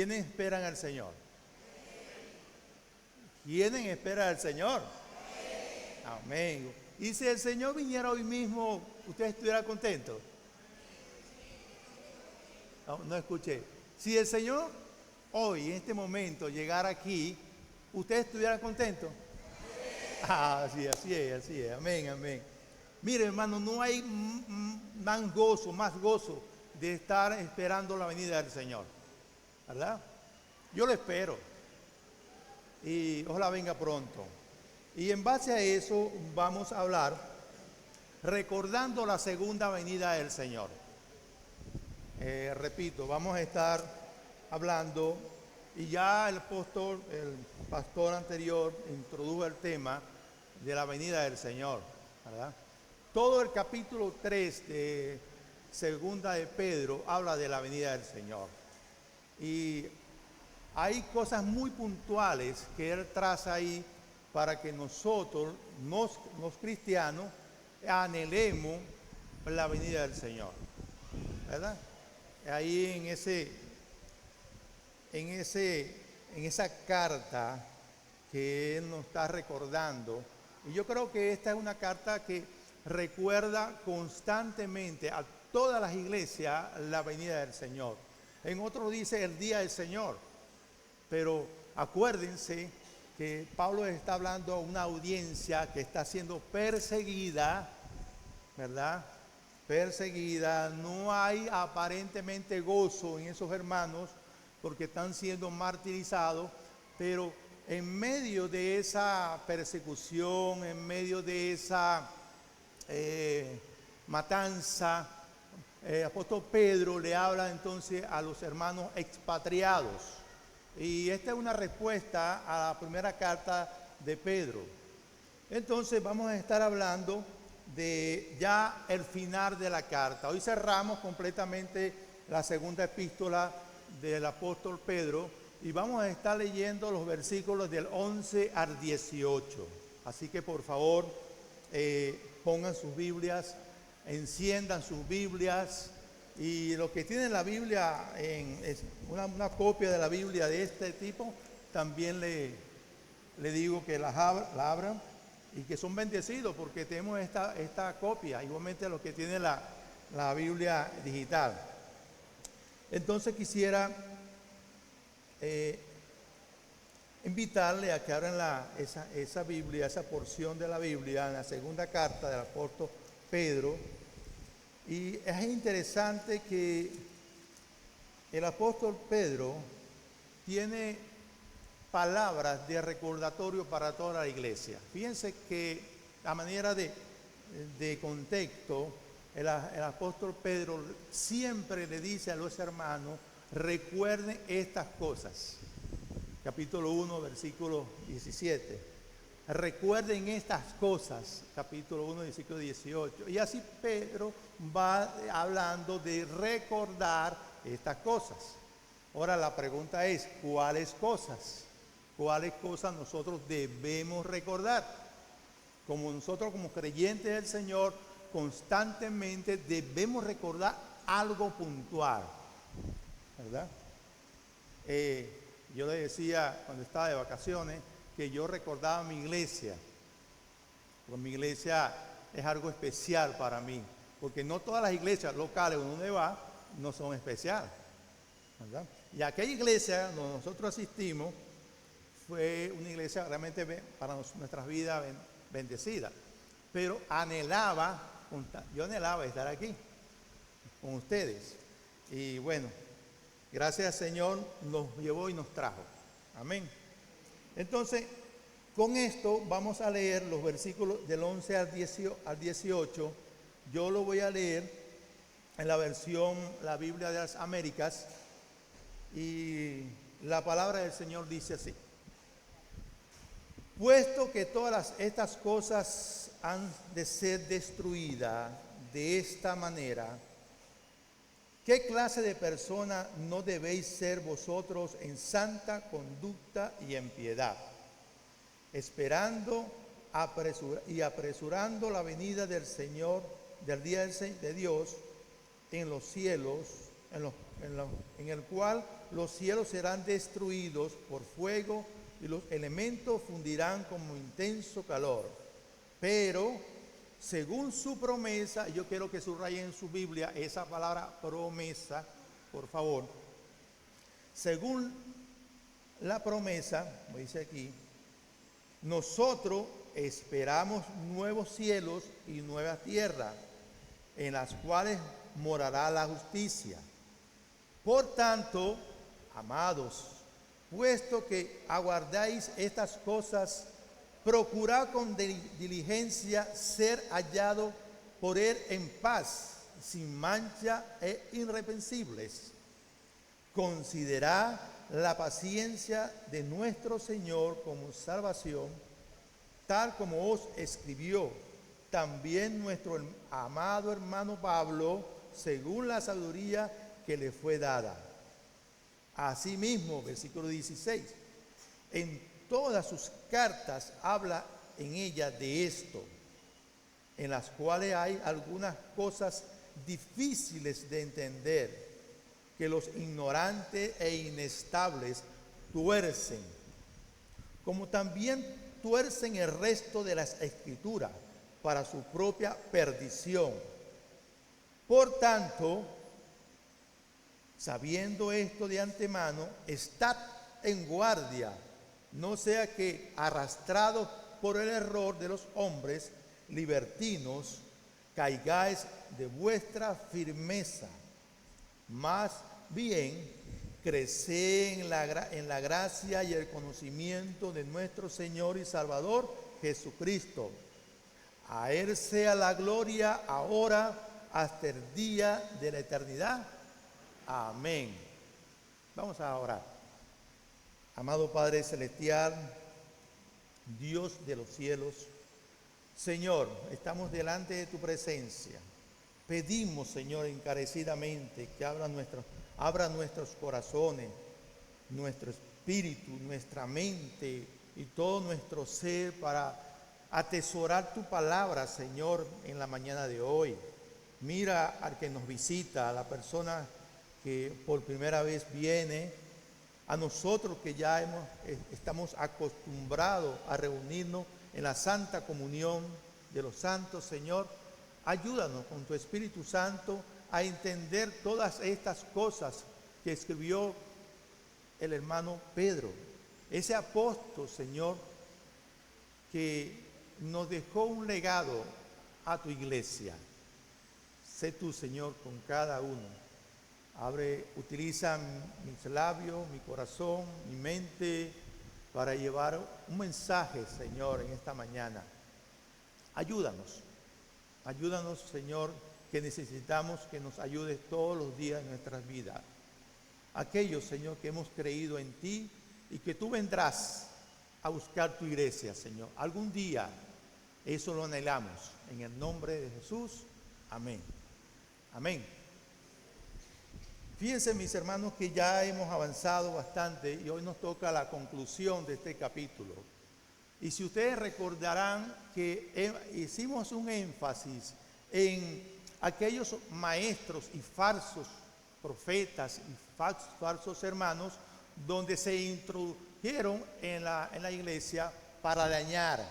¿Quiénes esperan al Señor? ¿Quiénes esperan al Señor? Amén. Y si el Señor viniera hoy mismo, ¿usted estuviera contento? No, no escuché. Si el Señor hoy, en este momento, llegara aquí, ¿usted estuviera contento? Ah, sí, así es. Amén, amén. Mire, hermano, no hay más gozo de estar esperando la venida del Señor, ¿verdad? Yo lo espero y ojalá venga pronto. Y en base a eso vamos a hablar recordando la segunda venida del Señor. Repito, vamos a estar hablando, y ya el pastor anterior introdujo el tema de la venida del Señor, ¿verdad? Todo el capítulo 3 de segunda de Pedro habla de la venida del Señor. Y hay cosas muy puntuales que él traza ahí para que nosotros, los cristianos, anhelemos la venida del Señor, ¿verdad? Ahí en esa carta que él nos está recordando, y yo creo que esta es una carta que recuerda constantemente a todas las iglesias la venida del Señor. En otro dice el día del Señor, pero acuérdense que Pablo está hablando a una audiencia que está siendo perseguida, ¿verdad? Perseguida, no hay aparentemente gozo en esos hermanos porque están siendo martirizados, pero en medio de esa persecución, en medio de esa matanza, apóstol Pedro le habla entonces a los hermanos expatriados. Y esta es una respuesta a la primera carta de Pedro. Entonces vamos a estar hablando de ya el final de la carta. Hoy cerramos completamente la segunda epístola del apóstol Pedro y vamos a estar leyendo los versículos del 11 al 18. Así que por favor pongan sus Biblias, enciendan sus Biblias, y los que tienen la Biblia, una copia de la Biblia de este tipo, también le digo que la abran y que son bendecidos porque tenemos esta copia, igualmente los que tienen la Biblia digital. Entonces quisiera invitarle a que abran esa Biblia, esa porción de la Biblia, en la segunda carta del apóstol Pedro. Y es interesante que el apóstol Pedro tiene palabras de recordatorio para toda la iglesia. Fíjense que a manera de contexto, el apóstol Pedro siempre le dice a los hermanos, recuerden estas cosas. Capítulo 1, versículo 17. Recuerden estas cosas, capítulo 1, versículo 18. Y así Pedro va hablando de recordar estas cosas. Ahora la pregunta es, ¿cuáles cosas? ¿Cuáles cosas nosotros debemos recordar? Como nosotros como creyentes del Señor, constantemente debemos recordar algo puntual, ¿verdad? Yo le decía cuando estaba de vacaciones que yo recordaba mi iglesia. Porque mi iglesia es algo especial para mí, porque no todas las iglesias locales donde va no son especiales, ¿verdad? Y aquella iglesia donde nosotros asistimos fue una iglesia realmente para nuestras vidas bendecida, pero yo anhelaba estar aquí con ustedes, y bueno, gracias al Señor nos llevó y nos trajo. Amén. Entonces, con esto vamos a leer los versículos del 11 al 18. Yo lo voy a leer en la versión, la Biblia de las Américas, y la palabra del Señor dice así: puesto que todas estas cosas han de ser destruidas de esta manera, ¿qué clase de persona no debéis ser vosotros en santa conducta y en piedad, esperando y apresurando la venida del Señor, del día de Dios, en los cielos, en el cual los cielos serán destruidos por fuego y los elementos fundirán como intenso calor. Pero, según su promesa, yo quiero que subrayen en su Biblia esa palabra promesa, por favor. Según la promesa, como dice aquí, nosotros esperamos nuevos cielos y nueva tierra, en las cuales morará la justicia. Por tanto, amados, puesto que aguardáis estas cosas, procurad con diligencia ser hallado por él en paz, sin mancha e irreprensibles. Considerad la paciencia de nuestro Señor como salvación, tal como os escribió también nuestro amado hermano Pablo, según la sabiduría que le fue dada. Asimismo, versículo 16, en todas sus cartas habla en ella de esto, en las cuales hay algunas cosas difíciles de entender, que los ignorantes e inestables tuercen, como también tuercen el resto de las escrituras para su propia perdición. Por tanto, sabiendo esto de antemano, estad en guardia, no sea que arrastrados por el error de los hombres libertinos, caigáis de vuestra firmeza. Más bien, creced en la gracia y el conocimiento de nuestro Señor y Salvador Jesucristo. A Él sea la gloria ahora hasta el día de la eternidad. Amén. Vamos a orar. Amado Padre Celestial, Dios de los cielos, Señor, estamos delante de tu presencia. Pedimos, Señor, encarecidamente que abra nuestros corazones, nuestro espíritu, nuestra mente y todo nuestro ser para atesorar tu palabra, Señor, en la mañana de hoy. Mira al que nos visita, a la persona que por primera vez viene, a nosotros que ya estamos acostumbrados a reunirnos en la Santa Comunión de los Santos, Señor. Ayúdanos con tu Espíritu Santo a entender todas estas cosas que escribió el hermano Pedro, ese apóstol, Señor, que nos dejó un legado a tu iglesia. Sé tú, Señor, con cada uno. Utiliza mis labios, mi corazón, mi mente para llevar un mensaje, Señor, en esta mañana. Ayúdanos, Señor, que necesitamos que nos ayudes todos los días en nuestras vidas. Aquellos, Señor, que hemos creído en ti y que tú vendrás a buscar tu iglesia, Señor. Algún día, eso lo anhelamos. En el nombre de Jesús, amén. Amén. Fíjense, mis hermanos, que ya hemos avanzado bastante y hoy nos toca la conclusión de este capítulo. Y si ustedes recordarán que hicimos un énfasis en aquellos maestros y falsos profetas y falsos hermanos donde se introdujeron en la iglesia para dañar.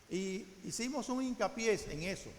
Y hicimos un hincapié en eso,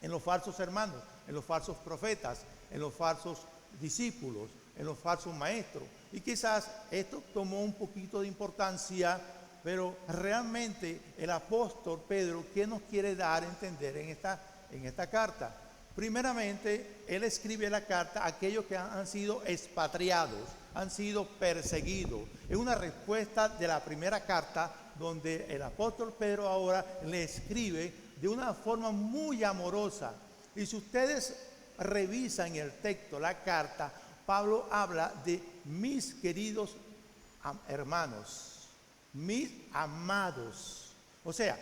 en los falsos hermanos, en los falsos profetas, en los falsos discípulos, en los falsos maestros. Y quizás esto tomó un poquito de importancia, pero realmente el apóstol Pedro, ¿qué nos quiere dar a entender en esta carta? Primeramente, él escribe la carta a aquellos que han sido expatriados, han sido perseguidos. Es una respuesta de la primera carta donde el apóstol Pedro ahora le escribe de una forma muy amorosa. Y si ustedes revisan el texto, la carta, Pablo habla de mis queridos hermanos, mis amados. O sea,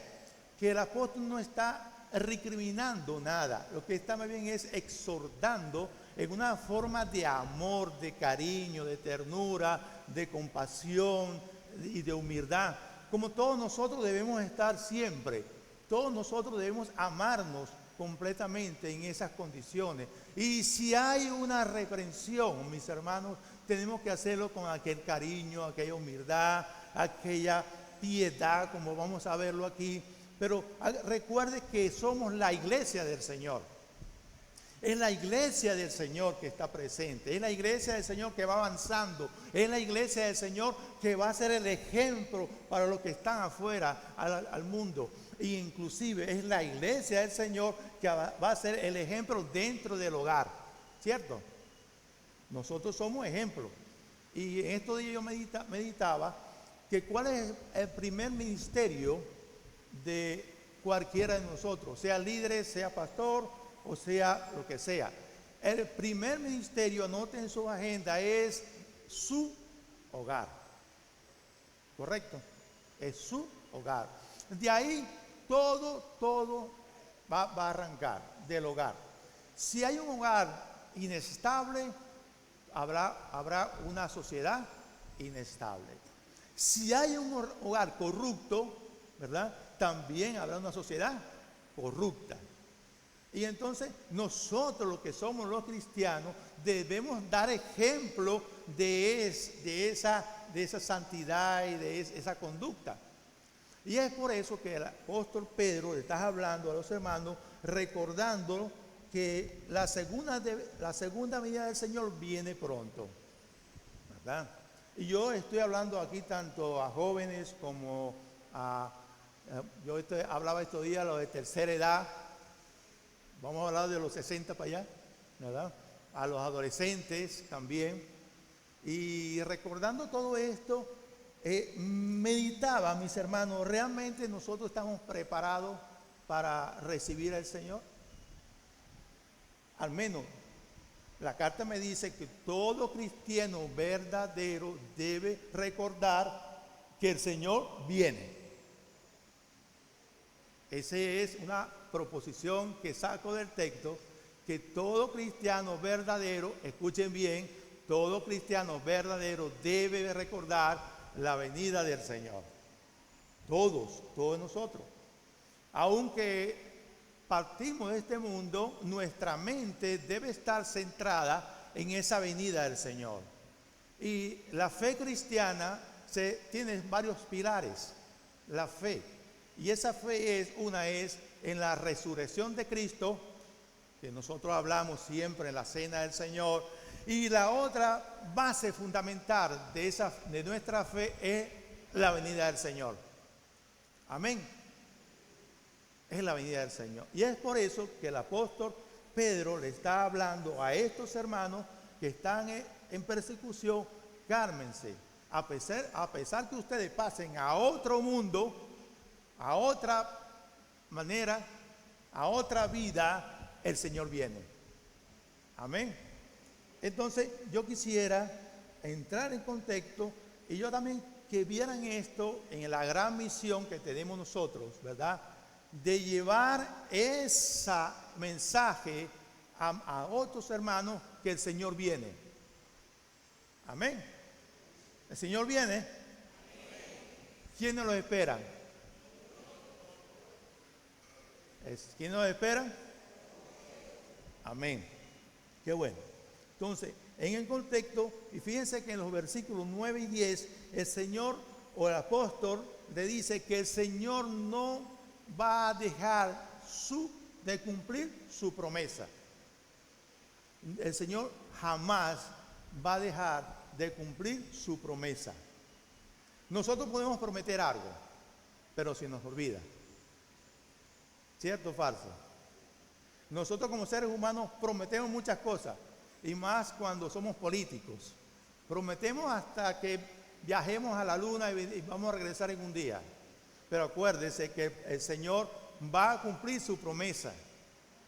que el apóstol no está recriminando nada, lo que está más bien es exhortando en una forma de amor, de cariño, de ternura, de compasión y de humildad, como todos nosotros debemos estar siempre. Todos nosotros debemos amarnos completamente en esas condiciones. Y si hay una reprensión, mis hermanos, tenemos que hacerlo con aquel cariño, aquella humildad, aquella piedad, como vamos a verlo aquí. Pero recuerde que somos la iglesia del Señor. Es la iglesia del Señor que está presente, es la iglesia del Señor que va avanzando, es la iglesia del Señor que va a ser el ejemplo para los que están afuera al mundo. E inclusive es la iglesia del Señor que va a ser el ejemplo dentro del hogar, ¿cierto? Nosotros somos ejemplos. Y en estos días yo meditaba que cuál es el primer ministerio de cualquiera de nosotros, sea líder, sea pastor, o sea lo que sea. El primer ministerio, anoten en su agenda, es su hogar. ¿Correcto? Es su hogar. De ahí todo va a arrancar del hogar. Si hay un hogar inestable, habrá una sociedad inestable. Si hay un hogar corrupto, ¿verdad? También habrá una sociedad corrupta. Y entonces nosotros, los que somos los cristianos, debemos dar ejemplo de esa santidad y de esa conducta. Y es por eso que el apóstol Pedro le está hablando a los hermanos, recordando que la segunda venida del Señor viene pronto, ¿verdad? Y yo estoy hablando aquí tanto a jóvenes como hablaba estos días los de tercera edad. Vamos a hablar de los 60 para allá, ¿verdad? A los adolescentes también. Y recordando todo esto, meditaba, mis hermanos, ¿realmente nosotros estamos preparados para recibir al Señor? Al menos, la carta me dice que todo cristiano verdadero debe recordar que el Señor viene. Esa es una proposición que saco del texto, que todo cristiano verdadero, escuchen bien, todo cristiano verdadero debe recordar la venida del Señor. Todos nosotros. Aunque partimos de este mundo, nuestra mente debe estar centrada en esa venida del Señor. Y la fe cristiana tiene varios pilares. La fe. Y esa fe es en la resurrección de Cristo, que nosotros hablamos siempre en la cena del Señor. Y la otra base fundamental de nuestra fe es la venida del Señor. Amén. Es la venida del Señor. Y es por eso que el apóstol Pedro le está hablando a estos hermanos que están en persecución. Cálmense. A pesar que ustedes pasen a otro mundo, a otra manera, a otra vida, el Señor viene. Amén. Entonces yo quisiera entrar en contexto y yo también que vieran esto en la gran misión que tenemos nosotros, ¿verdad? De llevar ese mensaje a otros hermanos que el Señor viene. Amén. El Señor viene. ¿Quiénes lo esperan? ¿Quién nos espera? Amén. Qué bueno. Entonces, en el contexto, y fíjense que en los versículos 9 y 10, el Señor o el apóstol le dice que el Señor no va a dejar de cumplir su promesa. El Señor jamás va a dejar de cumplir su promesa. Nosotros podemos prometer algo, pero se nos olvida. ¿Cierto o falso? Nosotros como seres humanos prometemos muchas cosas, y más cuando somos políticos. Prometemos hasta que viajemos a la luna y vamos a regresar en un día. Pero acuérdese que el Señor va a cumplir su promesa.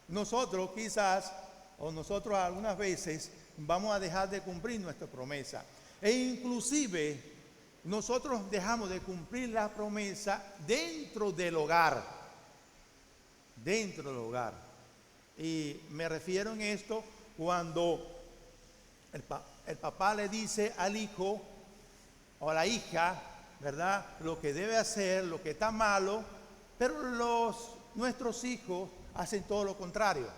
Nosotros quizás, o nosotros algunas veces, vamos a dejar de cumplir nuestra promesa. E inclusive, nosotros dejamos de cumplir la promesa dentro del hogar. Dentro del hogar. Y me refiero en esto cuando el papá le dice al hijo o a la hija, ¿verdad?, lo que debe hacer, lo que está malo, pero nuestros hijos hacen todo lo contrario,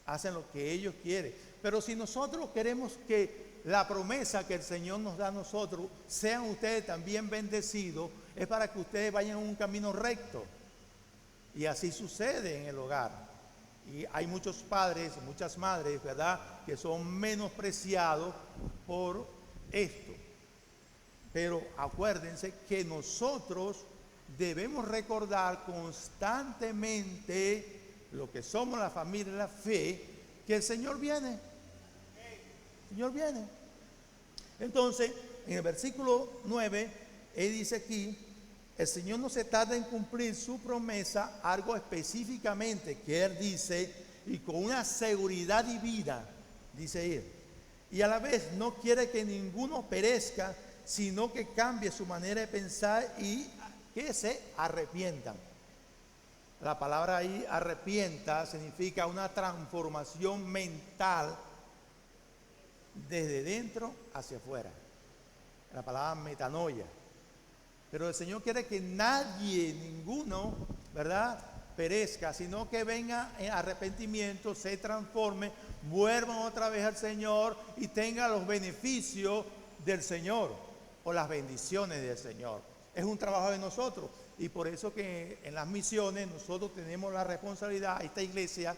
hacen lo que ellos quieren. Pero si nosotros queremos que la promesa que el Señor nos da a nosotros, sean ustedes también bendecidos, es para que ustedes vayan en un camino recto. Y así sucede en el hogar. Y hay muchos padres, muchas madres, ¿verdad?, que son menospreciados por esto. Pero acuérdense que nosotros debemos recordar constantemente, lo que somos la familia de la fe, que el Señor viene. El Señor viene. Entonces, en el versículo 9, Él dice aquí, el Señor no se tarda en cumplir su promesa, algo específicamente que Él dice, y con una seguridad divina, dice Él. Y a la vez no quiere que ninguno perezca, sino que cambie su manera de pensar y que se arrepientan. La palabra ahí, arrepienta, significa una transformación mental desde dentro hacia afuera. La palabra metanoia. Pero el Señor quiere que nadie, ninguno, ¿verdad?, perezca, sino que venga en arrepentimiento, se transforme, vuelvan otra vez al Señor y tengan los beneficios del Señor o las bendiciones del Señor. Es un trabajo de nosotros y por eso que en las misiones nosotros tenemos la responsabilidad, esta iglesia,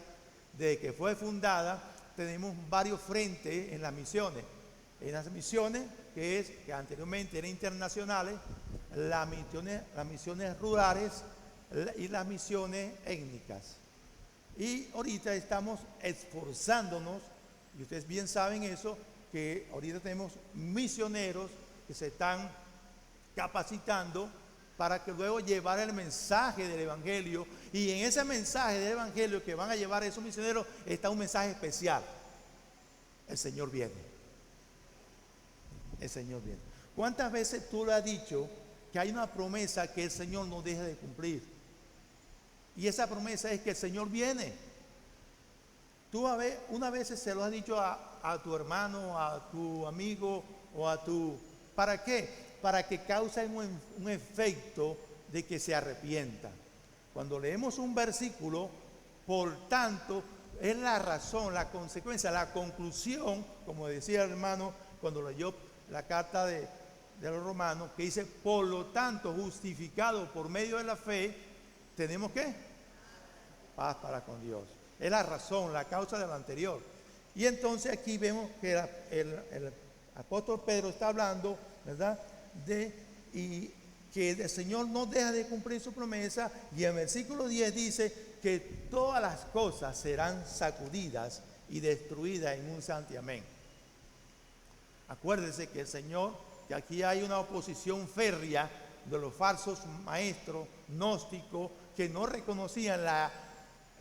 de que fue fundada, tenemos varios frentes en las misiones. En las misiones, que anteriormente eran internacionales, las misiones rurales y las misiones étnicas. Y ahorita estamos esforzándonos, y ustedes bien saben eso, que ahorita tenemos misioneros que se están capacitando para que luego llevar el mensaje del Evangelio, y en ese mensaje del Evangelio que van a llevar esos misioneros está un mensaje especial. El Señor viene. El Señor viene. ¿Cuántas veces tú le has dicho que hay una promesa que el Señor no deja de cumplir? Y esa promesa es que el Señor viene. Tú una vez se lo has dicho a tu hermano, a tu amigo o a tu... ¿Para qué? Para que causen un efecto de que se arrepientan. Cuando leemos un versículo, por tanto, es la razón, la consecuencia, la conclusión, como decía el hermano cuando leyó la carta de los romanos, que dice, por lo tanto, justificado por medio de la fe, tenemos ¿qué? Paz para con Dios. Es la razón, la causa de lo anterior. Y entonces aquí vemos que el apóstol Pedro está hablando, ¿verdad?, y que el Señor no deja de cumplir su promesa, y en el versículo 10 dice que todas las cosas serán sacudidas y destruidas en un santiamén. Acuérdense que el Señor, que aquí hay una oposición férrea de los falsos maestros gnósticos que no reconocían la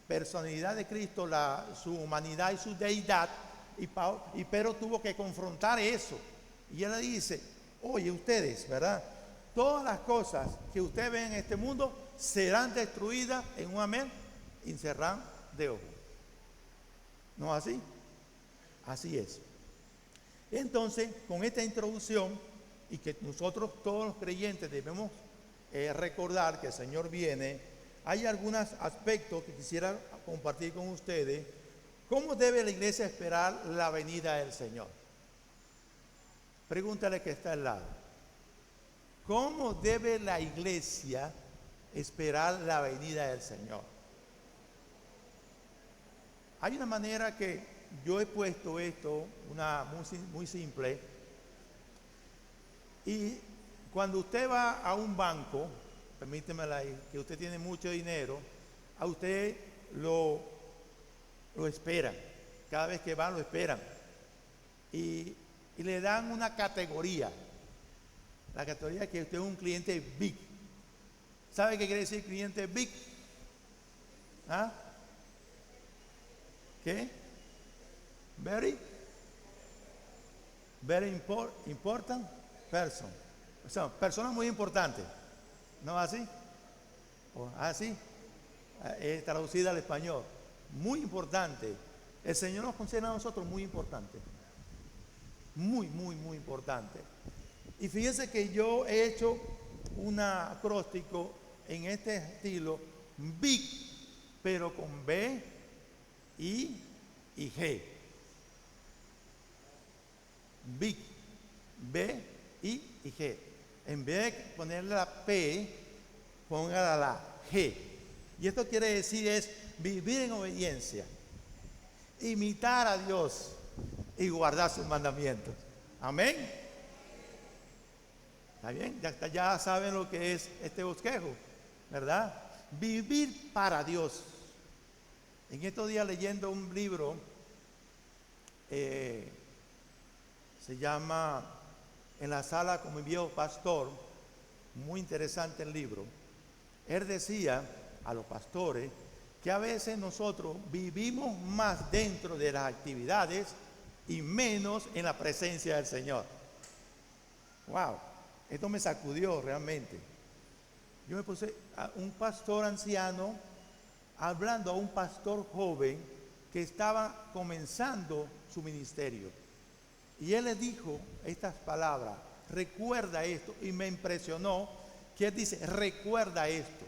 personalidad de Cristo, su humanidad y su deidad, y Pedro tuvo que confrontar eso. Y él le dice, oye ustedes, ¿verdad?, todas las cosas que ustedes ven en este mundo serán destruidas en un amén y cerrarán de ojos. ¿No es así? Así es. Entonces, con esta introducción, y que nosotros todos los creyentes debemos recordar que el Señor viene, hay algunos aspectos que quisiera compartir con ustedes. ¿Cómo debe la iglesia esperar la venida del Señor? Pregúntale que está al lado. ¿Cómo debe la iglesia esperar la venida del Señor? Hay una manera que yo he puesto esto, una muy simple. Y cuando usted va a un banco, permítemela ahí, que usted tiene mucho dinero, a usted lo esperan. Cada vez que va lo esperan. Y le dan una categoría. La categoría es que usted es un cliente big. ¿Sabe qué quiere decir cliente big? ¿Ah? ¿Qué? Very important person. O sea, persona muy importante. ¿No así? ¿O así? Es traducida al español. Muy importante. El Señor nos considera a nosotros muy importantes. Muy importante. Y fíjense que yo he hecho un acróstico en este estilo. Big pero con B, I y G. Big, B, I y G. En vez de ponerle la P, póngala la G. Y esto quiere decir es vivir en obediencia, imitar a Dios y guardar sus mandamientos. Amén. ¿Está bien? Ya saben lo que es este bosquejo, ¿verdad? Vivir para Dios. En estos días leyendo un libro, se llama En la sala con mi viejo pastor, muy interesante el libro. Él decía a los pastores que a veces nosotros vivimos más dentro de las actividades y menos en la presencia del Señor. Wow, esto me sacudió realmente. Yo me puse a un pastor anciano hablando a un pastor joven que estaba comenzando su ministerio. Y él le dijo estas palabras: recuerda esto. Y me impresionó que él dice: recuerda esto,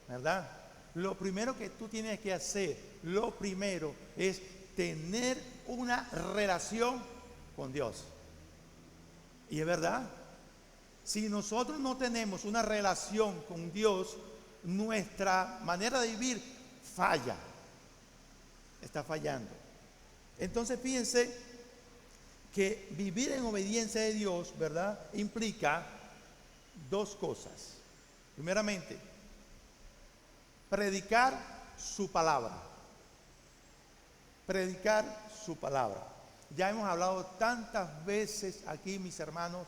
¿verdad? Lo primero que tú tienes que hacer, lo primero es tener una relación con Dios. Y es verdad, si nosotros no tenemos una relación con Dios, nuestra manera de vivir falla, está fallando. Entonces fíjense que vivir en obediencia de Dios, ¿verdad?, implica dos cosas. Primeramente, predicar su palabra. Predicar su palabra. Ya hemos hablado tantas veces aquí, mis hermanos,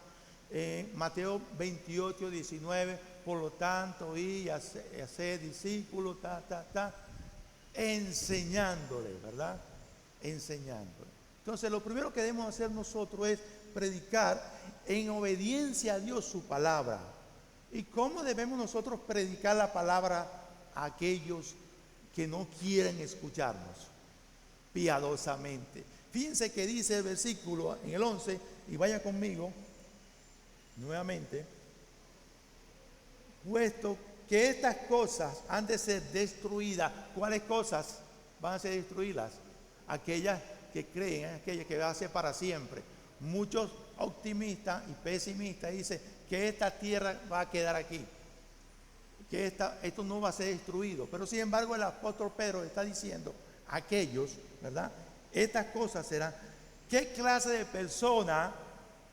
Mateo 28, 19, por lo tanto, y hacer discípulos, enseñándole, ¿verdad? Enseñándole. Entonces, lo primero que debemos hacer nosotros es predicar en obediencia a Dios su palabra. ¿Y cómo debemos nosotros predicar la palabra a aquellos que no quieren escucharnos? Piadosamente. Fíjense que dice el versículo en el 11, y vaya conmigo nuevamente: puesto que estas cosas han de ser destruidas. ¿Cuáles cosas van a ser destruidas? Aquellas que creen, aquellas que va a ser para siempre. Muchos optimistas y pesimistas dicen que esta tierra va a quedar aquí, que esto no va a ser destruido. Pero sin embargo el apóstol Pedro está diciendo a aquellos, ¿verdad?, estas cosas serán. ¿Qué clase de persona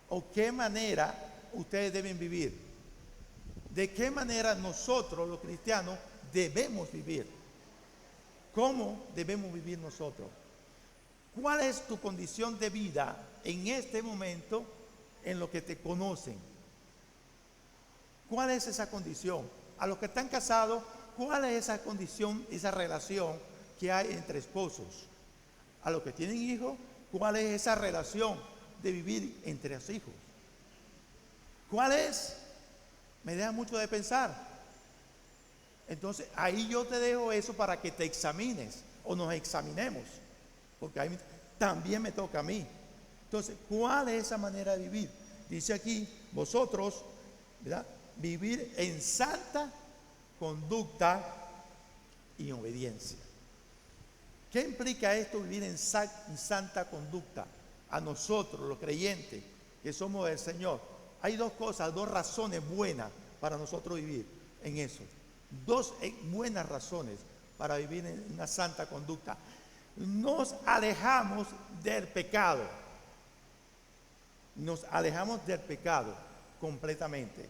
o qué manera ustedes deben vivir? ¿De qué manera nosotros los cristianos debemos vivir? ¿Cómo debemos vivir nosotros? ¿Cuál es tu condición de vida en este momento en lo que te conocen? ¿Cuál es esa condición? A los que están casados, ¿cuál es esa condición, esa relación que hay entre esposos? A los que tienen hijos, ¿cuál es esa relación de vivir entre los hijos? ¿Cuál es? Me deja mucho de pensar. Entonces, ahí yo te dejo eso para que te examines o nos examinemos, porque ahí también me toca a mí. Entonces, ¿cuál es esa manera de vivir? Dice aquí, vosotros, ¿verdad?, vivir en santa conducta y obediencia. ¿Qué implica esto, vivir en santa conducta? A nosotros, los creyentes, que somos del Señor, hay dos cosas, dos razones buenas para nosotros vivir en eso. Dos buenas razones para vivir en una santa conducta. Nos alejamos del pecado. Nos alejamos del pecado completamente.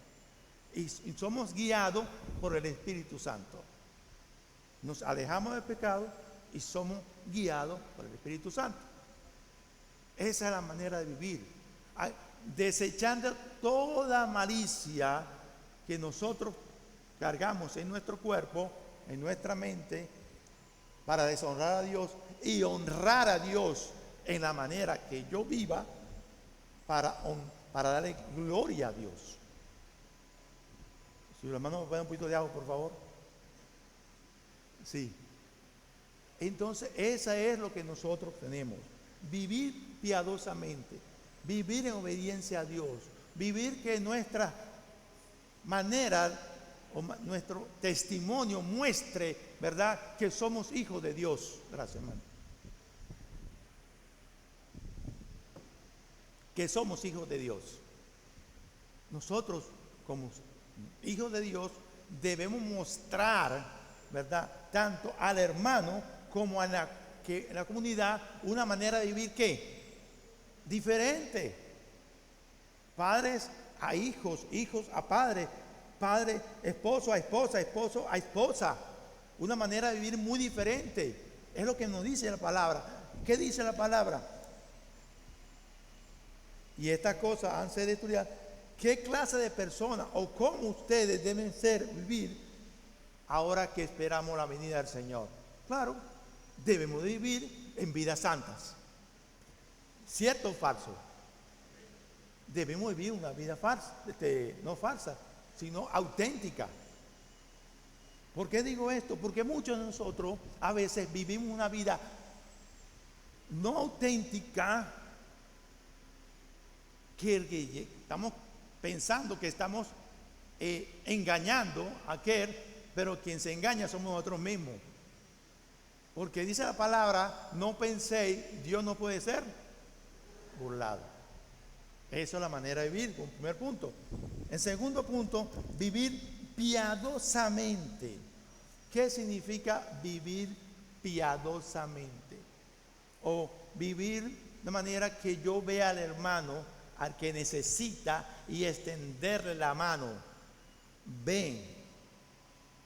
Y somos guiados por el Espíritu Santo. Nos alejamos del pecado y somos guiados por el Espíritu Santo. Esa es la manera de vivir. Desechando toda malicia que nosotros cargamos en nuestro cuerpo, en nuestra mente, para deshonrar a Dios y honrar a Dios en la manera que yo viva, para darle gloria a Dios. Si los hermanos me pueden un poquito de agua, por favor. Sí. Entonces, esa es lo que nosotros tenemos. Vivir piadosamente, vivir en obediencia a Dios, vivir que nuestra manera nuestro testimonio muestre, ¿verdad?, que somos hijos de Dios. Gracias, hermano. Que somos hijos de Dios. Nosotros, como hijos de Dios, debemos mostrar, ¿verdad?, tanto al hermano como a la comunidad una manera de vivir ¿qué? Diferente. Padres a hijos, hijos a padres, padre, esposo a esposa, esposo a esposa. Una manera de vivir muy diferente. Es lo que nos dice la palabra. ¿Qué dice la palabra? Y estas cosas han sido estudiadas. ¿Qué clase de personas o cómo ustedes deben vivir ahora que esperamos la venida del Señor? Claro, debemos vivir en vidas santas. ¿Cierto o falso? Debemos vivir una vida falsa, no falsa, sino auténtica. ¿Por qué digo esto? Porque muchos de nosotros a veces vivimos una vida no auténtica, que estamos pensando que estamos engañando a aquel, pero quien se engaña somos nosotros mismos. Porque dice la palabra, no penséis, Dios no puede ser burlado. Esa es la manera de vivir, un primer punto. En segundo punto, vivir piadosamente. ¿Qué significa vivir piadosamente? O vivir de manera que yo vea al hermano, al que necesita, y extenderle la mano. Ven.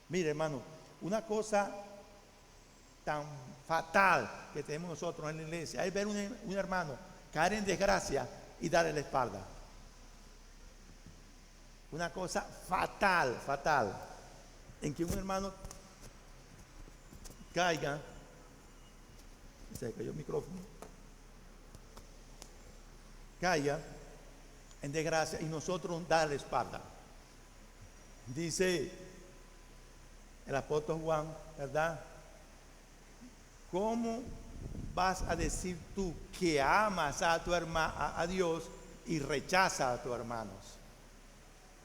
Mire, hermano, una cosa tan fatal que tenemos nosotros en la iglesia es ver un hermano caer en desgracia y darle la espalda. Una cosa fatal, fatal, en que un hermano caiga, se cayó el micrófono, caiga en desgracia y nosotros darle la espalda. Dice el apóstol Juan, ¿verdad? ¿Cómo vas a decir tú que amas a tu hermano, a Dios, y rechazas a tus hermanos?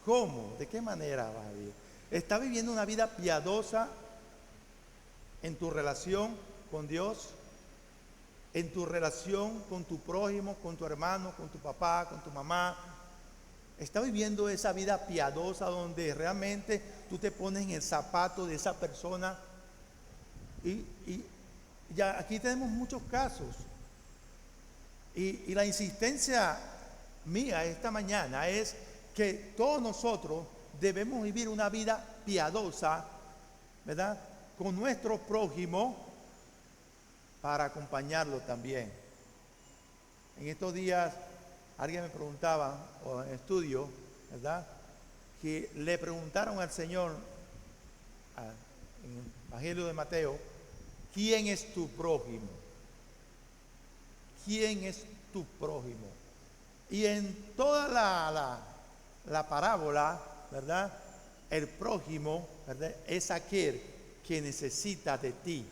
¿Cómo? ¿De qué manera vas a vivir? ¿Estás viviendo una vida piadosa en tu relación con Dios? ¿En tu relación con tu prójimo, con tu hermano, con tu papá, con tu mamá? ¿Estás viviendo esa vida piadosa donde realmente tú te pones en el zapato de esa persona? Y ya aquí tenemos muchos casos. Y la insistencia mía esta mañana es que todos nosotros debemos vivir una vida piadosa, ¿verdad?, con nuestro prójimo, para acompañarlo también. En estos días alguien me preguntaba, o en estudio, ¿verdad?, que le preguntaron al Señor en el Evangelio de Mateo, ¿quién es tu prójimo? ¿Quién es tu prójimo? Y en toda la parábola, ¿verdad?, el prójimo, ¿verdad?, es aquel que necesita de ti.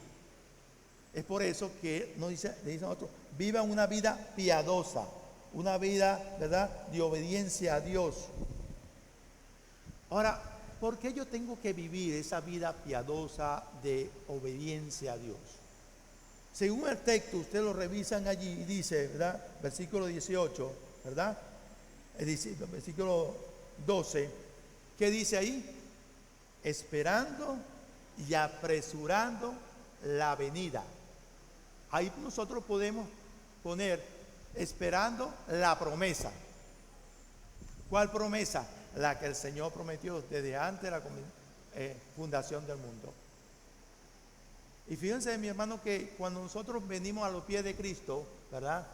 Es por eso que le dice a nosotros, viva una vida piadosa, una vida, ¿verdad?, de obediencia a Dios. Ahora, ¿por qué yo tengo que vivir esa vida piadosa de obediencia a Dios? Según el texto, ustedes lo revisan allí y dice, ¿verdad?, versículo 18, ¿verdad?, versículo 12, ¿qué dice ahí? Esperando y apresurando la venida. Ahí nosotros podemos poner esperando la promesa. ¿Cuál promesa? La que el Señor prometió desde antes de la fundación del mundo. Y fíjense, mi hermano, que cuando nosotros venimos a los pies de Cristo, ¿verdad?,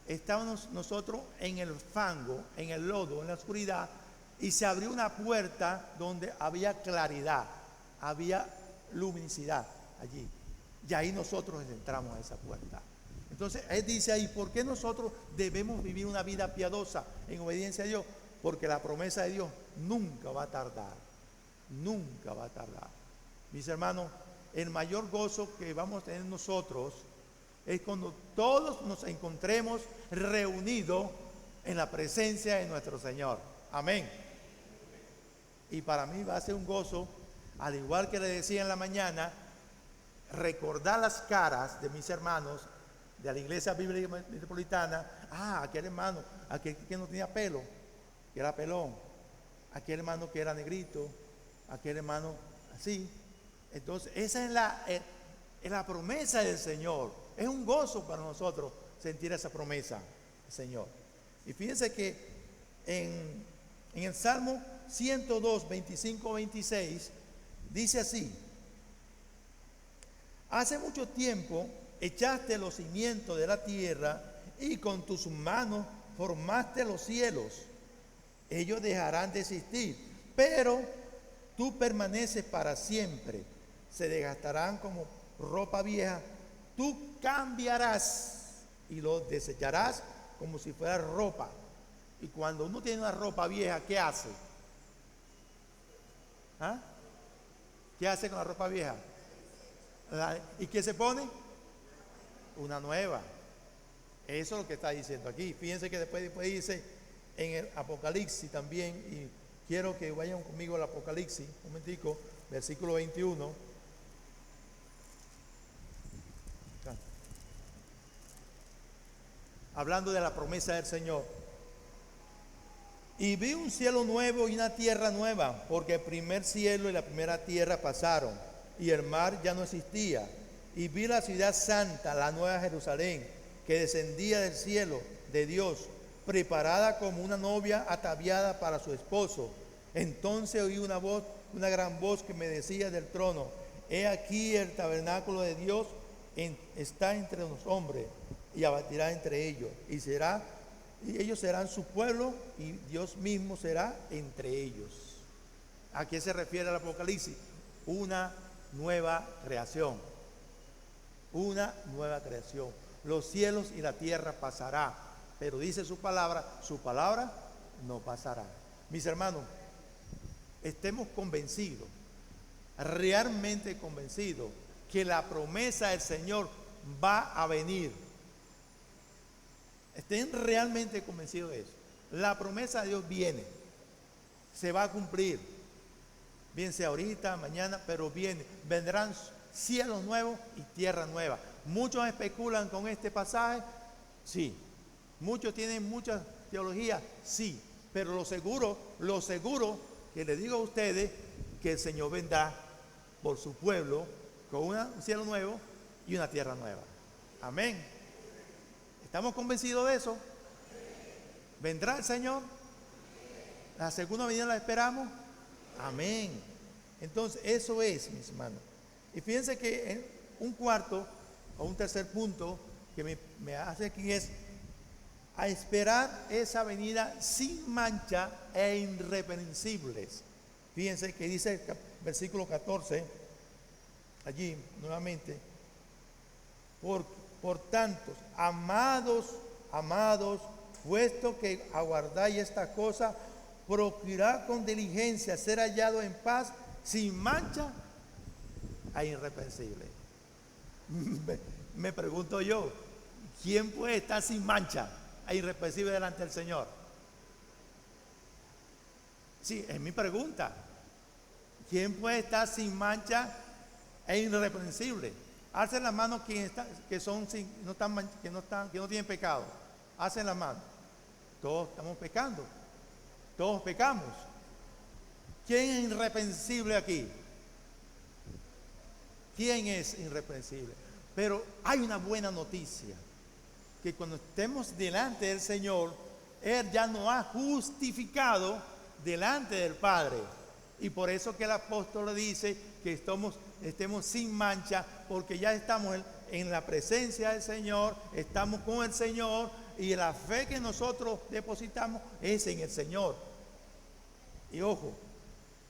estábamos nosotros en el fango, en el lodo, en la oscuridad, y se abrió una puerta donde había claridad, había luminosidad allí. Y ahí nosotros entramos a esa puerta. Entonces, él dice ahí, ¿por qué nosotros debemos vivir una vida piadosa en obediencia a Dios? Porque la promesa de Dios nunca va a tardar. Nunca va a tardar. Mis hermanos, el mayor gozo que vamos a tener nosotros es cuando todos nos encontremos reunidos en la presencia de nuestro Señor. Amén. Y para mí va a ser un gozo, al igual que le decía en la mañana, recordar las caras de mis hermanos de la Iglesia Bíblica Metropolitana. Aquel hermano, aquel que no tenía pelo, que era pelón, aquel hermano que era negrito, aquel hermano así. Entonces, esa es la promesa del Señor. Es un gozo para nosotros sentir esa promesa del Señor. Y fíjense que en el Salmo 102, 25, 26, dice así: hace mucho tiempo echaste los cimientos de la tierra y con tus manos formaste los cielos. Ellos dejarán de existir, pero tú permaneces para siempre. Se desgastarán como ropa vieja. Tú cambiarás y los desecharás como si fuera ropa. Y cuando uno tiene una ropa vieja, ¿qué hace? ¿Qué hace con la ropa vieja? ¿Y qué se pone? Una nueva. Eso es lo que está diciendo aquí. Fíjense que después dice en el Apocalipsis también, y quiero que vayan conmigo al Apocalipsis, un momentico, versículo 21. Hablando de la promesa del Señor. Y vi un cielo nuevo y una tierra nueva, porque el primer cielo y la primera tierra pasaron, y el mar ya no existía. Y vi la ciudad santa, la nueva Jerusalén, que descendía del cielo de Dios, preparada como una novia ataviada para su esposo. Entonces oí una voz, una gran voz que me decía del trono: he aquí el tabernáculo de Dios está entre los hombres, y abatirá entre ellos, y ellos serán su pueblo, y Dios mismo será entre ellos. ¿A qué se refiere el Apocalipsis? Una nueva creación. Una nueva creación. Los cielos y la tierra pasará, pero dice su palabra no pasará. Mis hermanos, estemos convencidos, realmente convencidos, que la promesa del Señor va a venir. Estén realmente convencidos de eso. La promesa de Dios viene, se va a cumplir, bien sea ahorita, mañana, pero viene. Vendrán cielos nuevos y tierra nueva. Muchos especulan con este pasaje, sí. Muchos tienen mucha teología, sí. Pero lo seguro que les digo a ustedes, que el Señor vendrá por su pueblo con un cielo nuevo y una tierra nueva. Amén. ¿Estamos convencidos de eso? ¿Vendrá el Señor? ¿La segunda venida la esperamos? Amén. Entonces, eso es, mis hermanos. Y fíjense que en un cuarto o un tercer punto que me hace aquí es a esperar esa venida sin mancha e irreprensibles. Fíjense que dice el versículo 14, allí nuevamente: por tanto, amados, puesto que aguardáis esta cosa, procurad con diligencia ser hallado en paz, sin mancha e irreprensible. Me pregunto yo, ¿quién puede estar sin mancha e irreprensible delante del Señor? Sí, es mi pregunta. ¿Quién puede estar sin mancha e irreprensible? Alcen las manos quienes que no tienen pecado. Alcen las manos. Todos estamos pecando. Todos pecamos. ¿Quién es irreprensible aquí? ¿Quién es irreprensible? Pero hay una buena noticia, que cuando estemos delante del Señor, Él ya nos ha justificado delante del Padre. Y por eso que el apóstol le dice que estemos sin mancha, porque ya estamos en la presencia del Señor, estamos con el Señor, y la fe que nosotros depositamos es en el Señor. Y ojo,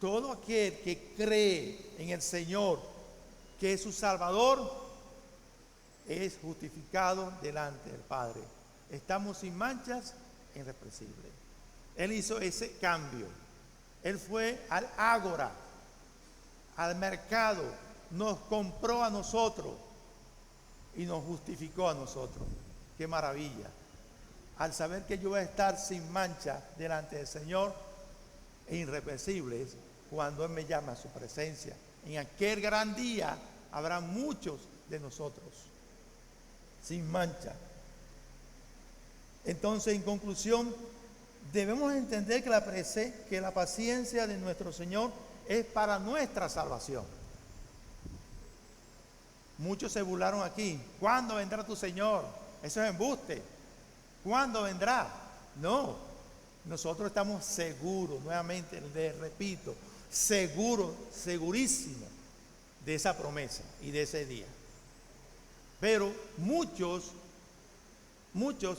todo aquel que cree en el Señor, que es su Salvador, es justificado delante del Padre. Estamos sin manchas, irreprensibles. Él hizo ese cambio. Él fue al ágora, al mercado, nos compró a nosotros y nos justificó a nosotros. ¡Qué maravilla! Al saber que yo voy a estar sin mancha delante del Señor e irreprensible, cuando Él me llama a su presencia. En aquel gran día habrá muchos de nosotros, sin mancha. Entonces, en conclusión, debemos entender que la paciencia de nuestro Señor es para nuestra salvación. Muchos se burlaron aquí. ¿Cuándo vendrá tu Señor? Eso es embuste. ¿Cuándo vendrá? No. Nosotros estamos seguros, nuevamente les repito, segurísimos de esa promesa y de ese día. Pero muchos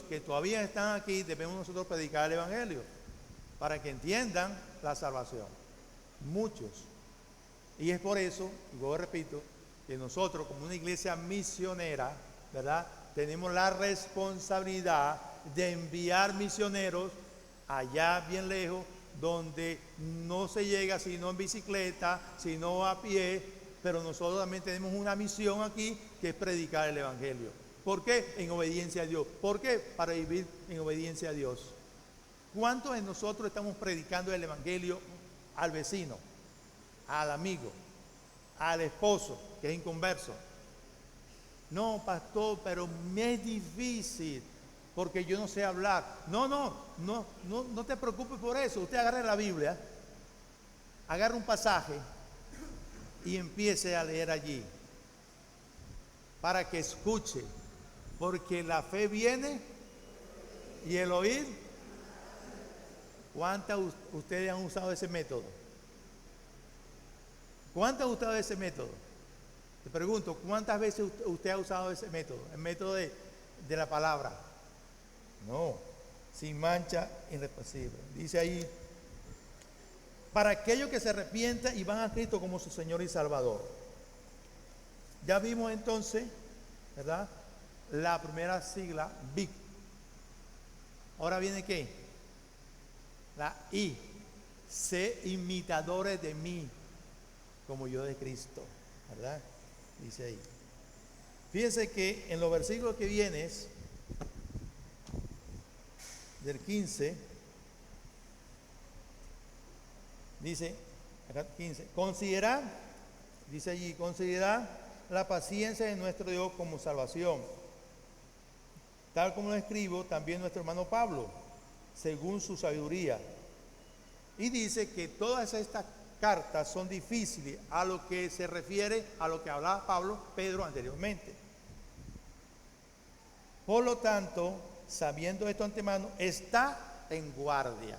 que todavía están aquí, debemos nosotros predicar el Evangelio para que entiendan la salvación. Muchos. Y es por eso, y luego repito, que nosotros como una iglesia misionera, ¿verdad?, tenemos la responsabilidad de enviar misioneros allá bien lejos, donde no se llega sino en bicicleta, sino a pie, pero nosotros también tenemos una misión aquí que es predicar el Evangelio. ¿Por qué? En obediencia a Dios. ¿Por qué? Para vivir en obediencia a Dios. ¿Cuántos de nosotros estamos predicando el Evangelio al vecino, al amigo, al esposo que es inconverso? No, pastor, pero me es difícil porque yo no sé hablar. No te preocupes por eso. Usted agarre la Biblia, agarre un pasaje y empiece a leer allí para que escuche, porque la fe viene y el oír. ¿Cuántas ustedes han usado ese método? ¿Cuántas han usado ese método? Te pregunto, ¿cuántas veces usted ha usado ese método? El método de la palabra. No, sin mancha, irreprensible. Dice ahí, para aquellos que se arrepientan y van a Cristo como su Señor y Salvador. Ya vimos entonces, ¿verdad?, la primera sigla, BIC. Ahora viene ¿qué? La I. Sé imitadores de mí, como yo de Cristo, ¿verdad? Dice ahí. Fíjense que en los versículos que vienen, del 15, dice, acá 15, dice allí, considerad la paciencia de nuestro Dios como salvación, tal como lo escribo también nuestro hermano Pablo, según su sabiduría. Y dice que todas estas cartas son difíciles a lo que se refiere a lo que hablaba Pedro anteriormente. Por lo tanto, sabiendo esto antemano, está en guardia.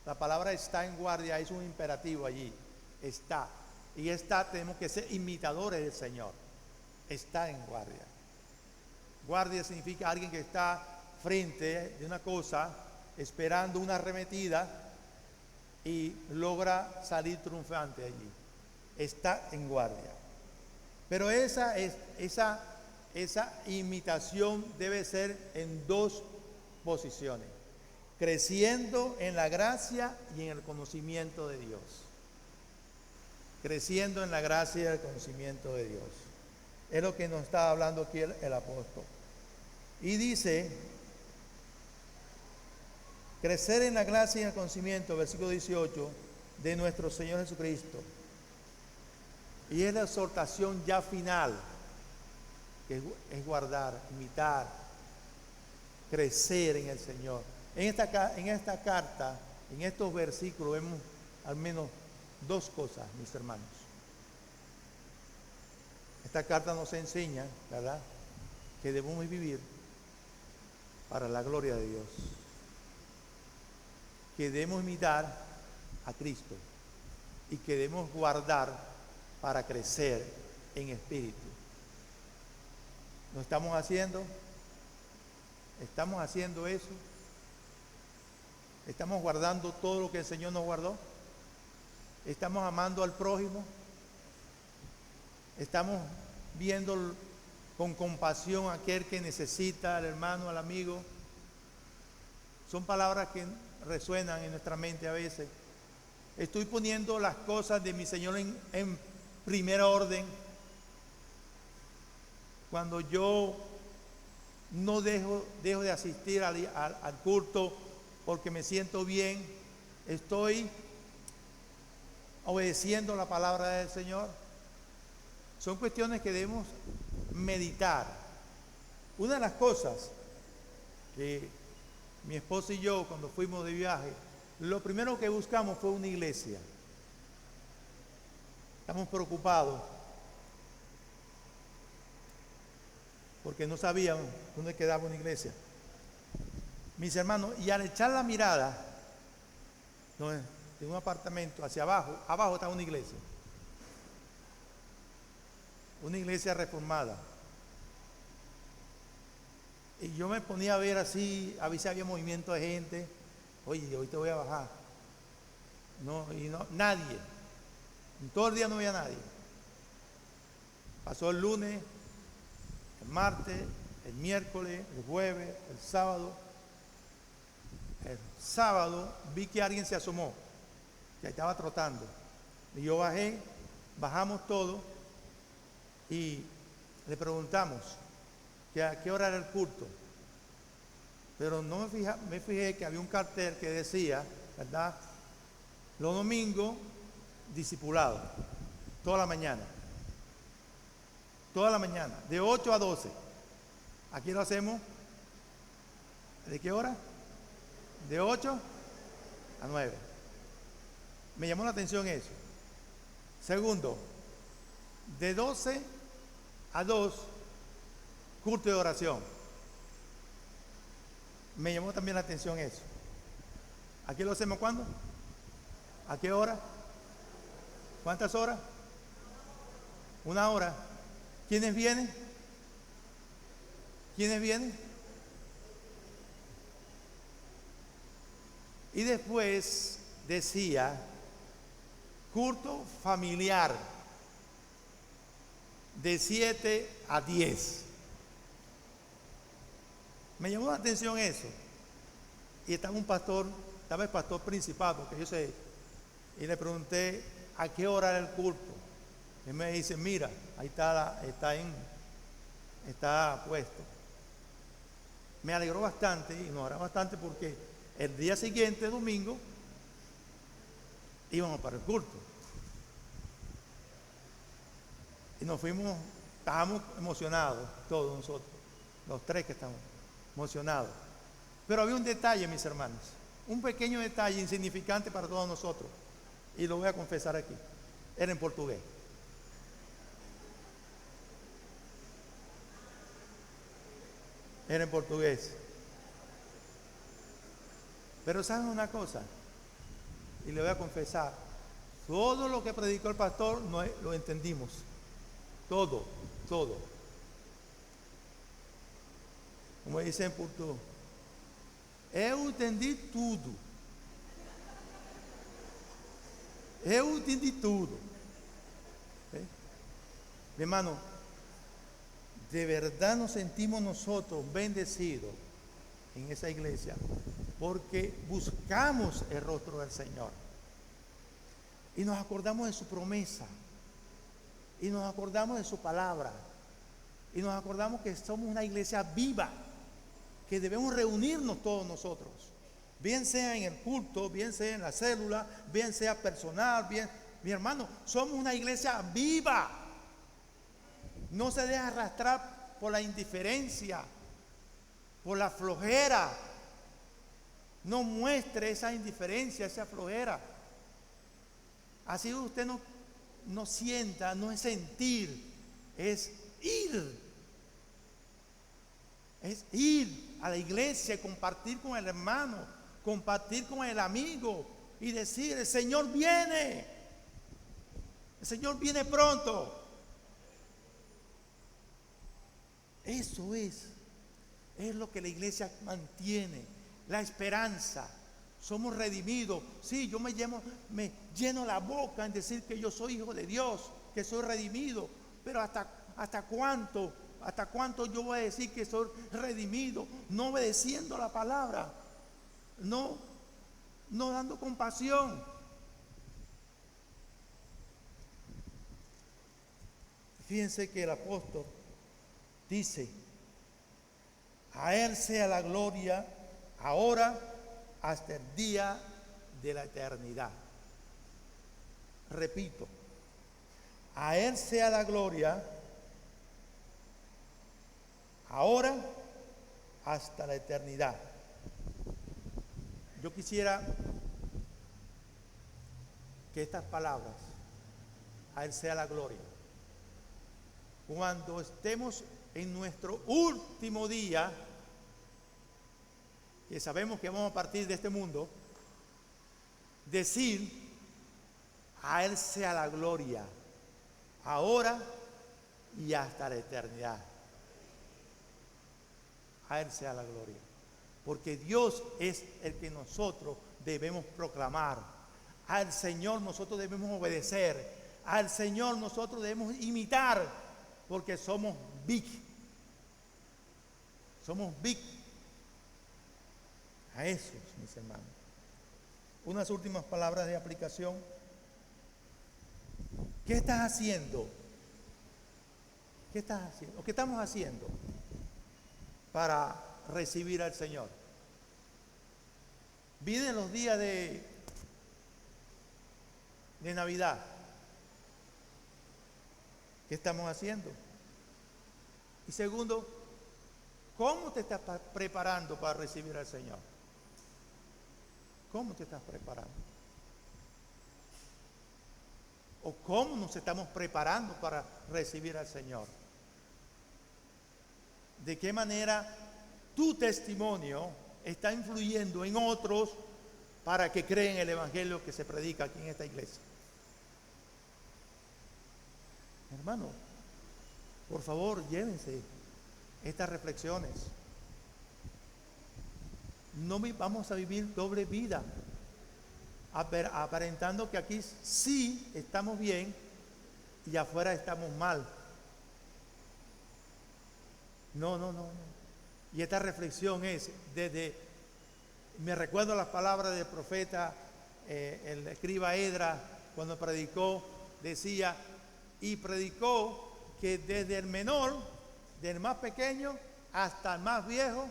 La palabra está en guardia es un imperativo allí. Está. Y tenemos que ser imitadores del Señor. Está en guardia. Guardia significa alguien que está frente de una cosa, esperando una arremetida y logra salir triunfante allí. Está en guardia. Pero esa imitación debe ser en dos posiciones: creciendo en la gracia y en el conocimiento de Dios. Creciendo en la gracia y el conocimiento de Dios. Es lo que nos está hablando aquí el apóstol. Y dice, crecer en la gracia y en el conocimiento, versículo 18, de nuestro Señor Jesucristo. Y es la exhortación ya final, que es guardar, imitar, crecer en el Señor. En esta carta, en estos versículos, vemos al menos dos cosas, mis hermanos. Esta carta nos enseña, ¿verdad?, que debemos vivir para la gloria de Dios, que debemos imitar a Cristo y que debemos guardar para crecer en espíritu. ¿Lo estamos haciendo? ¿Estamos haciendo eso? ¿Estamos guardando todo lo que el Señor nos guardó? ¿Estamos amando al prójimo? ¿Estamos viendo con compasión a aquel que necesita, al hermano, al amigo? Son palabras que resuenan en nuestra mente a veces. Estoy poniendo las cosas de mi Señor en primera orden. Cuando yo no dejo de asistir al culto porque me siento bien, estoy obedeciendo la palabra del Señor? Son cuestiones que debemos meditar. Una de las cosas que mi esposa y yo, cuando fuimos de viaje, lo primero que buscamos fue una iglesia. Estamos preocupados porque no sabíamos dónde quedaba una iglesia. Mis hermanos, y al echar la mirada de un apartamento hacia abajo está una iglesia reformada. Y yo me ponía a ver así, a ver si había movimiento de gente. Oye, hoy te voy a bajar. Nadie. En todo el día no había nadie. Pasó el lunes, el martes, el miércoles, el jueves, el sábado. El sábado vi que alguien se asomó, que estaba trotando. Y yo bajamos todos y le preguntamos que a qué hora era el culto. Pero no me fijé que había un cartel que decía, ¿verdad? Los domingos, discipulado, toda la mañana, de 8 a 12. Aquí lo hacemos, ¿de qué hora? De 8 a 9. Me llamó la atención eso. Segundo, de 12 a 2, culto de oración. Me llamó también la atención eso. ¿Aquí lo hacemos cuándo? ¿A qué hora? ¿Cuántas horas? 1 hora. ¿Quiénes vienen? Y después decía, culto familiar, de 7 a 10. Me llamó la atención eso. Y estaba el pastor principal, porque yo sé, y le pregunté a qué hora era el culto. Él me dice, mira, ahí está puesto. Me alegró bastante y nos alegró bastante porque el día siguiente, domingo, íbamos para el culto. Y estábamos emocionados, todos nosotros, los tres que estamos emocionados. Pero había un detalle, mis hermanos, un pequeño detalle insignificante para todos nosotros. Y lo voy a confesar aquí. Era en portugués. Pero ¿saben una cosa? Y le voy a confesar. Todo lo que predicó el pastor lo entendimos. Todo. Como dicen en portugués. Eu entendi tudo. Mi hermano, de verdad nos sentimos nosotros bendecidos en esa iglesia porque buscamos el rostro del Señor y nos acordamos de su promesa y nos acordamos de su palabra y nos acordamos que somos una iglesia viva, que debemos reunirnos todos nosotros, bien sea en el culto, bien sea en la célula, bien sea personal, mi hermano, somos una iglesia viva. No se deja arrastrar por la indiferencia, por la flojera. No muestre esa indiferencia, esa flojera. Así usted no sienta, no es sentir, es ir. Es ir a la iglesia, compartir con el hermano, compartir con el amigo y decir, el Señor viene pronto. Eso es lo que la iglesia mantiene, la esperanza. Somos redimidos. Sí, yo me lleno la boca en decir que yo soy hijo de Dios, que soy redimido, pero ¿hasta cuánto yo voy a decir que soy redimido? No obedeciendo la palabra, no dando compasión. Fíjense que el apóstol dice, a Él sea la gloria ahora hasta el día de la eternidad. Repito, a Él sea la gloria, ahora hasta la eternidad. Yo quisiera que estas palabras, a Él sea la gloria, cuando estemos en nuestro último día, que sabemos que vamos a partir de este mundo, decir, a Él sea la gloria, ahora y hasta la eternidad. A Él sea la gloria. Porque Dios es el que nosotros debemos proclamar. Al Señor nosotros debemos obedecer. Al Señor nosotros debemos imitar. Porque somos big. Somos big. A esos, mis hermanos. Unas últimas palabras de aplicación. ¿Qué estás haciendo? ¿Qué estás haciendo? ¿O qué estamos haciendo para recibir al Señor? Vienen los días de Navidad. ¿Qué estamos haciendo? Y segundo, ¿cómo te estás preparando para recibir al Señor? ¿Cómo te estás preparando? ¿O cómo nos estamos preparando para recibir al Señor? ¿De qué manera tu testimonio está influyendo en otros para que creen el Evangelio que se predica aquí en esta iglesia? Hermano, por favor, llévense estas reflexiones. No vamos a vivir doble vida, aparentando que aquí sí estamos bien y afuera estamos mal. No. Y esta reflexión es me recuerdo las palabras del profeta, el escriba Edra, cuando predicó, decía, y predicó que desde el menor, del más pequeño hasta el más viejo,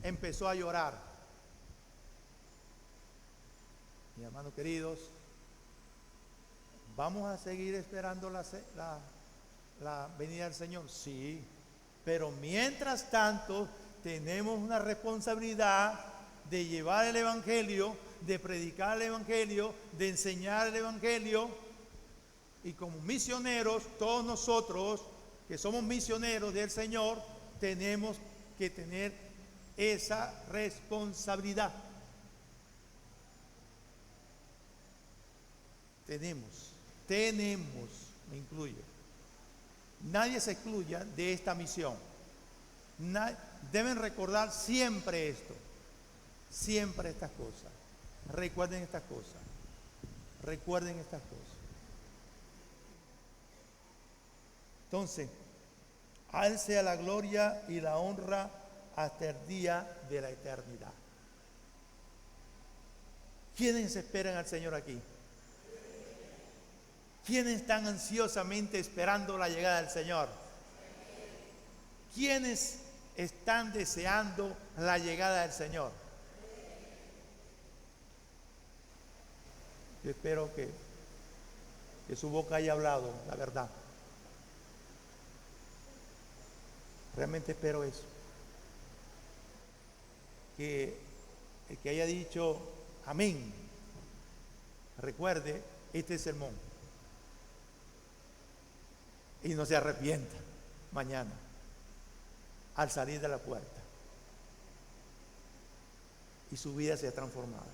empezó a llorar. Mis hermanos queridos, ¿vamos a seguir esperando la venida del Señor? Sí, pero mientras tanto tenemos una responsabilidad de llevar el Evangelio, de predicar el Evangelio, de enseñar el Evangelio, y como misioneros, todos nosotros que somos misioneros del Señor, tenemos que tener esa responsabilidad. Tenemos, me incluyo. Nadie se excluya de esta misión. Deben recordar siempre esto, siempre estas cosas. Recuerden estas cosas. Entonces, a Él sea la gloria y la honra hasta el día de la eternidad. ¿Quiénes esperan al Señor aquí? ¿Quiénes están ansiosamente esperando la llegada del Señor? ¿Quiénes están deseando la llegada del Señor? Yo espero que su boca haya hablado la verdad. Realmente espero eso. Que el que haya dicho amén, recuerde este sermón y no se arrepienta mañana al salir de la puerta y su vida sea transformada.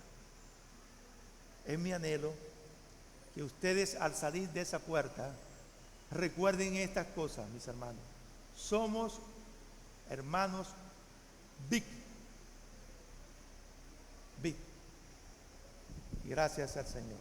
Es mi anhelo que ustedes al salir de esa puerta recuerden estas cosas, mis hermanos. Somos hermanos big. Gracias al Señor.